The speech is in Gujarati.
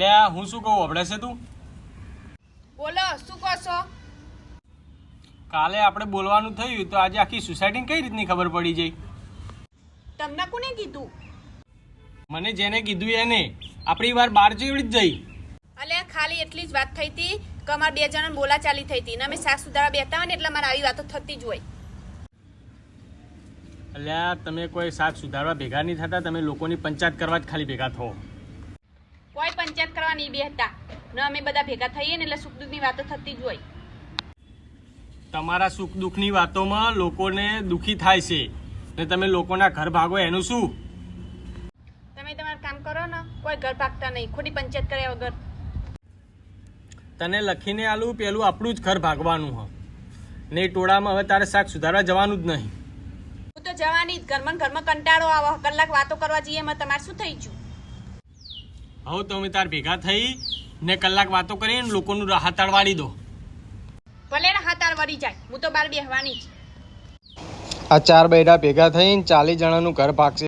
લે હું શું કહું હબળે છે તું? બોલો શું કહો છો? કાલે આપણે બોલવાનું થયું તો આજે આખી સોસાયટીને કઈ રીતની ખબર પડી જઈ? તમને કોને કીધું? મને જેને કીધું એને. આપણી વાર બહાર જેવડી જ જઈ. અલ્યા ખાલી એટલી જ વાત થઈ હતી કે અમારે બે જણાને બોલાચાલી થઈ હતી ને અમે શાક સુધારા બેઠા હોય ને એટલે મારે આવી વાતો થતી જ હોય. અલ્યા તમે કોઈ શાક સુધારવા ભેગા નહીં થતા, તમે લોકોની પંચાયત કરવા જ ખાલી ભેગા થો. કોઈ પંચાયત કરવા નહીં બેહતા ને અમે બધા ભેગા થઈએ ને એટલે સુખ દુઃખની વાતો થતી જ હોય. તમારા સુખ દુઃખની વાતોમાં લોકોને દુઃખી થાય છે ને તમે લોકોના ઘર ભાગો એનું શું? તમે તમારું કામ કરો ને, કોઈ ઘર ભાગતા નહીં, ખોટી પંચાયત કર્યા વગર. તને લખીને આલું પેલું આપણું જ ઘર ભાગવાનું હ ને એ ટોળામાં હવે તારે શાક સુધારવા જવાનું જ નહીં. હું તો જવાની જ. ઘરમાં કંટાળો આવે, કલાક વાતો કરવા જઈએ એમાં તમારે શું થઈ ગયું? હવે તમે તાર ભેગા થઈ ને કલાક વાતો કરીને લોકોનું રાહત વાળી દો. ભલે ને હાથ વળી જાય, હું તો બહાર બેહવાની જ. આ ચાર બૈડા ભેગા થઈને 40 જણાનું ઘર ભાગશે.